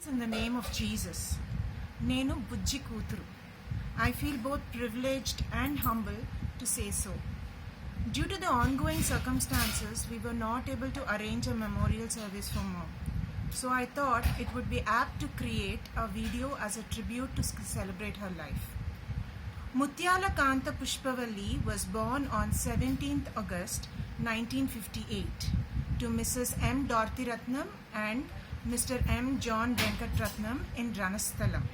In the name of Jesus. Nenu Bujji Kuturu. I feel both privileged and humble to say so. Due to the ongoing circumstances, we were not able to arrange a memorial service for Mom. So I thought it would be apt to create a video as a tribute to celebrate her life. Mutyala Kanta Pushpavalli was born on 17th August 1958 to Mrs. M. Dorothy Ratnam and Mr. M. John Venkat Ratnam in Ranasthalam.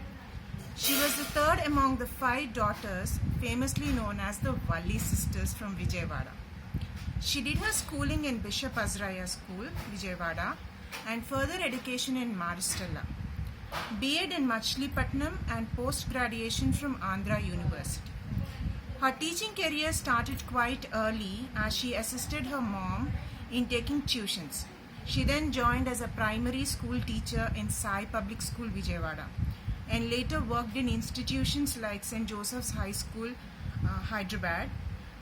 She was the third among the 5 daughters, famously known as the Valli sisters from Vijayawada. She did her schooling in Bishop Azraya School, Vijayawada, and further education in Maristella. B.Ed in Machilipatnam and post-graduation from Andhra University. Her teaching career started quite early as she assisted her mom in taking tuitions. She then joined as a primary school teacher in Sai Public School, Vijayawada, and later worked in institutions like St. Joseph's High School, Hyderabad,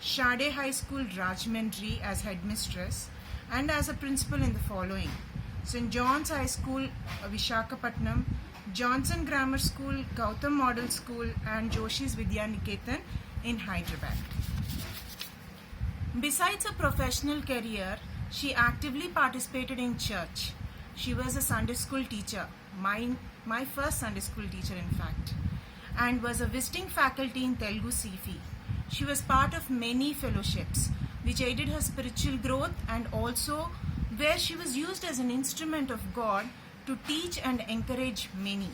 Shade High School, Rajahmundry as headmistress, and as a principal in the following: St. John's High School, Vishakhapatnam, Johnson Grammar School, Gautam Model School, and Joshi's Vidya Niketan in Hyderabad. Besides her professional career, she actively participated in church. She was a Sunday school teacher, my first Sunday school teacher in fact, and was a visiting faculty in Telugu CFE. She was part of many fellowships which aided her spiritual growth, and also where she was used as an instrument of God to teach and encourage many.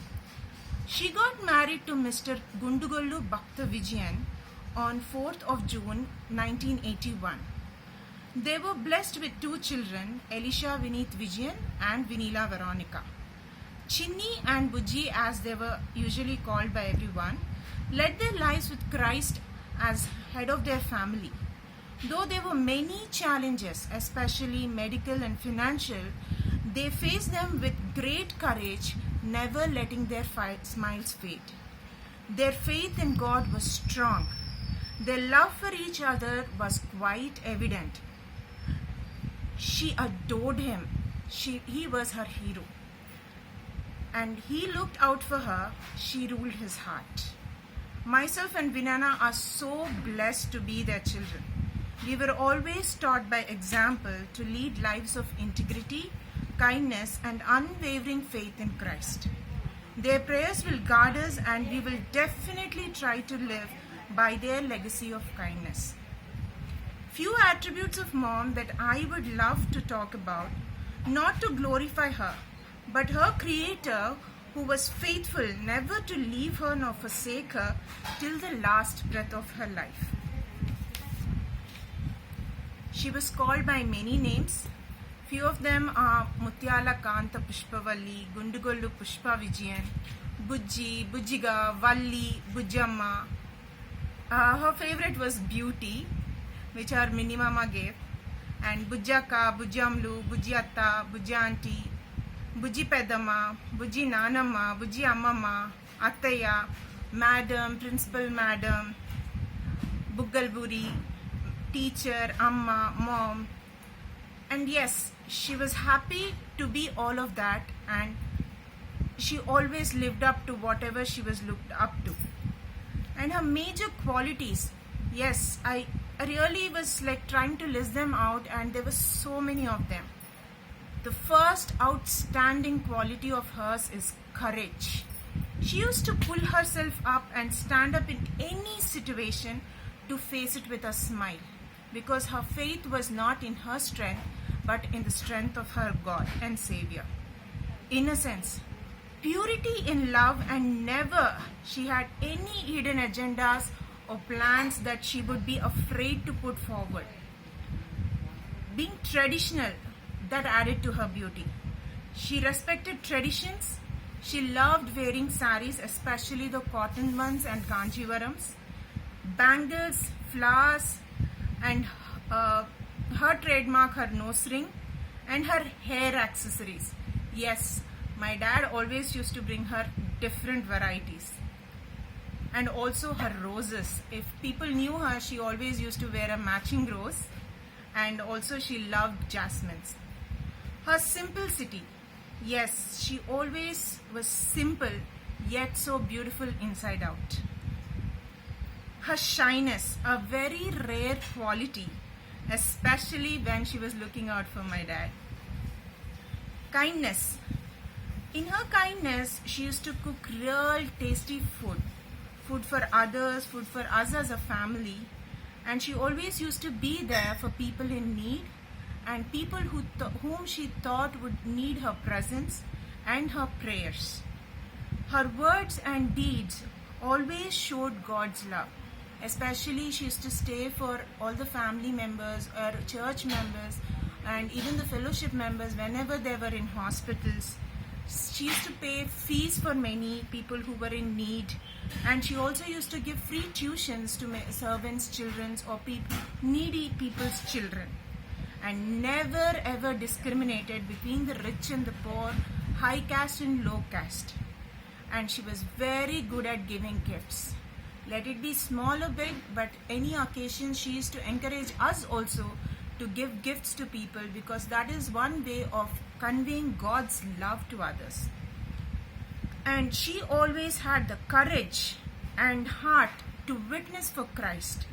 She got married to Mr. Gundugollu Bhakta Vijayan on 4th of June 1981. They were blessed with 2 children, Elisha Vineet Vijayan and Vinila Veronica. Chinni and Bujji, as they were usually called by everyone, led their lives with Christ as head of their family. Though there were many challenges, especially medical and financial, they faced them with great courage, never letting their smiles fade. Their faith in God was strong. Their love for each other was quite evident. She adored him. He was her hero. And he looked out for her. She ruled his heart. Myself and Vinana are so blessed to be their children. We were always taught by example to lead lives of integrity, kindness, and unwavering faith in Christ. Their prayers will guard us, and we will definitely try to live by their legacy of kindness. Few attributes of Mom that I would love to talk about, not to glorify her, but her Creator who was faithful never to leave her nor forsake her till the last breath of her life. She was called by many names. Few of them are Mutyala Kanta Pushpavalli, Gundugollu Pushpa Vijayan, Bujji, Bujjiga, Valli, Bujjamma. Her favorite was Beauty, which our Mini Mama gave, and Bujjaka, Bujjamlu, Bujjatta, Bujjanti, Bujji Pedamma, Bujji Nanamma, Bujji Ammamma, Attaya, Madam, Principal Madam, Buggalburi, teacher, Amma, Mom. And yes, she was happy to be all of that, and she always lived up to whatever she was looked up to. And her major qualities, yes, I really was like trying to list them out, and there were so many of them. The first outstanding quality of hers is courage. She used to pull herself up and stand up in any situation to face it with a smile, because her faith was not in her strength but in the strength of her God and Savior. Innocence, purity in love, and never she had any hidden agendas or plans that she would be afraid to put forward. Being traditional, that added to her beauty. She respected traditions. She loved wearing saris, especially the cotton ones and kanjivarams, bangles, flowers, and her trademark, her nose ring, and her hair accessories. Yes, my dad always used to bring her different varieties. And also her roses. If people knew her, she always used to wear a matching rose, and also she loved jasmines. Her simplicity. Yes, she always was simple yet so beautiful inside out. Her shyness, a very rare quality, especially when she was looking out for my dad. Kindness. In her kindness, she used to cook real tasty food. Food for others, food for us as a family. And she always used to be there for people in need and people whom she thought would need her presence and her prayers. Her words and deeds always showed God's love. Especially she used to stay for all the family members or church members and even the fellowship members whenever they were in hospitals. She used to pay fees for many people who were in need, and she also used to give free tuitions to servants' children or needy people's children, and never ever discriminated between the rich and the poor, high caste and low caste. And she was very good at giving gifts. Let it be small or big, but any occasion she used to encourage us also to give gifts to people, because that is one way of conveying God's love to others. And she always had the courage and heart to witness for Christ.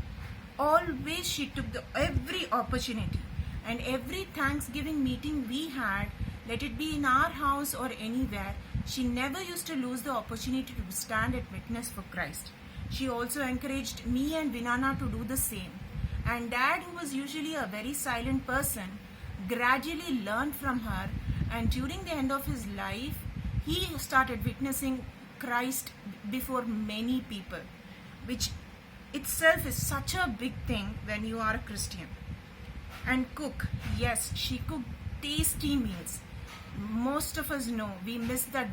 Always she took every opportunity, and every Thanksgiving meeting we had, let it be in our house or anywhere, she never used to lose the opportunity to stand and witness for Christ. She also encouraged me and Vinana to do the same. And Dad, who was usually a very silent person, gradually learned from her, and during the end of his life, he started witnessing Christ before many people, which itself is such a big thing when you are a Christian. And cook, yes, she cooked tasty meals. Most of us know we miss that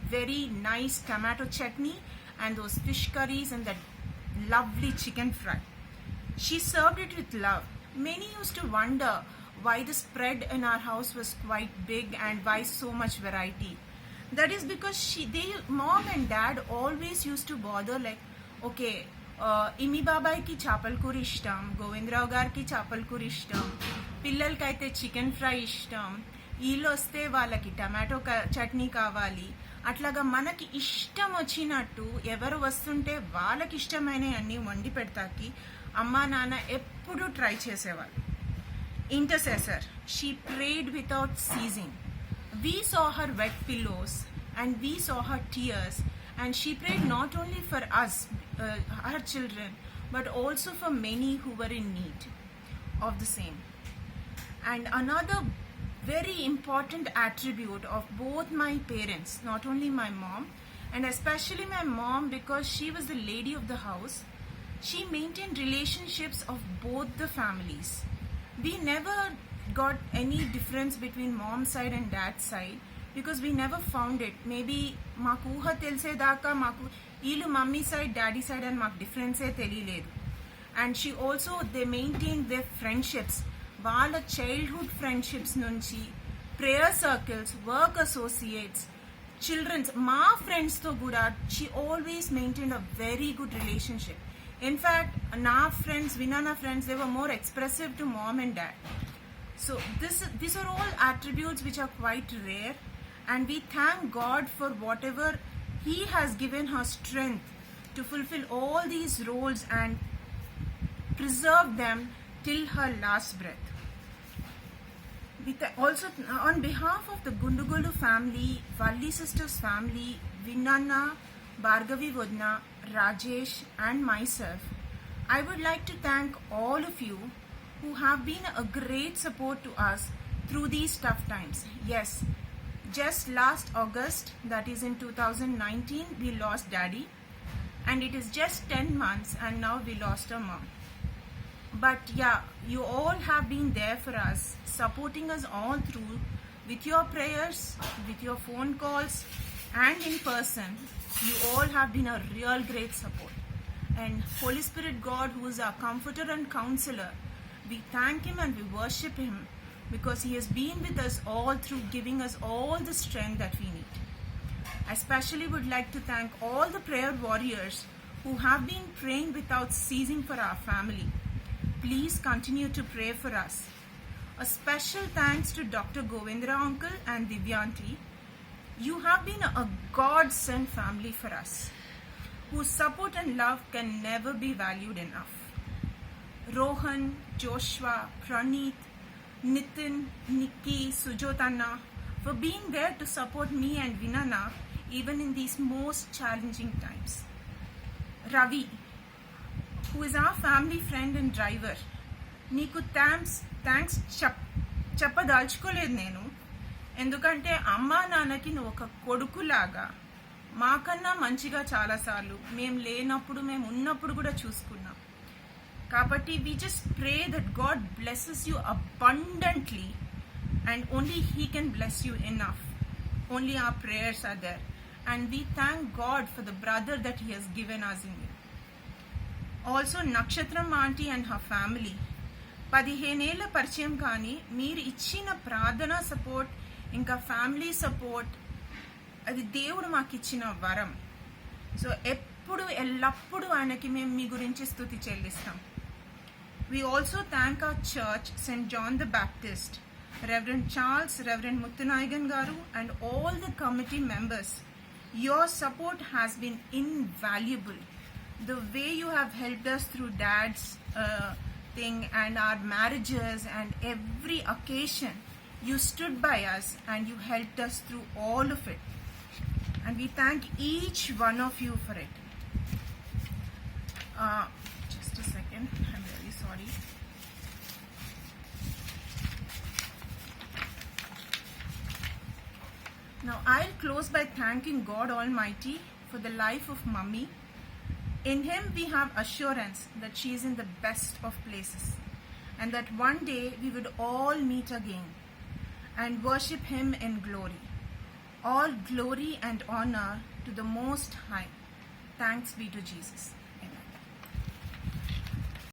very nice tomato chutney and those fish curries and that lovely chicken fry. She served it with love. Many used to wonder why the spread in our house was quite big and why so much variety. That is because mom and dad always used to bother like, okay, Imi babai ki chapal kuri ishtam, Govindrao gar ki chapal kuri ishtam, pillal kaite chicken fry ishtam, ఈళ్ళు వస్తే వాళ్ళకి tomato chutney కావాలి, అట్లాగా మనకి ఇష్టం వచ్చినట్టు ఎవరు వస్తుంటే వాళ్ళకి ఇష్టమైన అన్ని వండి పెడతాకి అమ్మా నాన్న ఎప్పుడు ట్రై చేసేవాళ్ళు. Intercessor, she prayed without ceasing. We saw her wet pillows and we saw her tears, and she prayed not only for us, her children, but also for many who were in need of the same. And another very important attribute of both my parents, not only my mom, and especially my mom because she was the lady of the house, she maintained relationships of both the families. We never got any difference between mom's side and dad's side because we never found it. Maybe maaku ఊహ తెలిసేదాకా maaku వీళ్ళు mummy side daddy side అని మాకు డిఫరెన్సే తెలియలేదు. And she also, they maintained their friendships, వాళ్ళ childhood friendships నుంచి prayer circles, work associates, children's, మా ఫ్రెండ్స్తో కూడా she always maintain a very good relationship. In fact నా ఫ్రెండ్స్, వినానా friends, they were more expressive to mom and dad. So these are all attributes which are quite rare, and we thank God for whatever He has given her strength to fulfill all these roles and preserve them till her last breath. Also, on behalf of the Gundugolu family, Valli sisters family, Vinana, Bhargavi Vodna, Rajesh and myself, I would like to thank all of you who have been a great support to us through these tough times. Yes, just last August, that is in 2019, we lost Daddy, and it is just 10 months and now we lost our mom. But yeah, you all have been there for us, supporting us all through with your prayers, with your phone calls and in person. You all have been a real great support. And Holy Spirit God, who is our comforter and counselor, we thank Him and we worship Him because He has been with us all through, giving us all the strength that we need. I especially would like to thank all the prayer warriors who have been praying without ceasing for our family. Please continue to pray for us. A special thanks to Dr. Govindra uncle and Divyanti. You have been a God-sent family for us, whose support and love can never be valued enough. Rohan, Joshua, Praneeth, Nitin, Nikki, Sujotanna, for being there to support me and Vinana even in these most challenging times. Ravi, who is our family friend and driver, నీకు thanks చెప్పదలుచుకోలేదు నేను. ఎందుకంటే అమ్మా నాన్నకి నువ్వు ఒక కొడుకులాగా మాకన్నా మంచిగా చాలాసార్లు మేము లేనప్పుడు మేము ఉన్నప్పుడు కూడా చూసుకున్నాం. కాబట్టి we just pray that God blesses you abundantly and only He can bless you enough. Only our prayers are there. And we thank God for the brother that He has given us in you. Also Nakshatram auntie and her family. 15 ఏళ్ల పరిచయం కానీ మీరు ఇచ్చిన ప్రార్థన support ఇంకా family support అది దేవుడు మాకు ఇచ్చిన వరం. సో ఎప్పుడు ఎల్లప్పుడూ ఆయనకి మేము మీ గురించి స్తుతి చెల్లిస్తాం. We also thank our church, St. John the Baptist, Reverend Charles, Reverend Muthunaigan Garu, and all the committee members. Your support has been invaluable. The way you have helped us through Dad's thing and our marriages and every occasion, you stood by us and you helped us through all of it. And we thank each one of you for it. Just a second, I'm really sorry. Now I'll close by thanking God Almighty for the life of Mummy. In Him we have assurance that she is in the best of places and that one day we would all meet again and worship Him in glory. All glory and honor to the Most High. Thanks be to Jesus.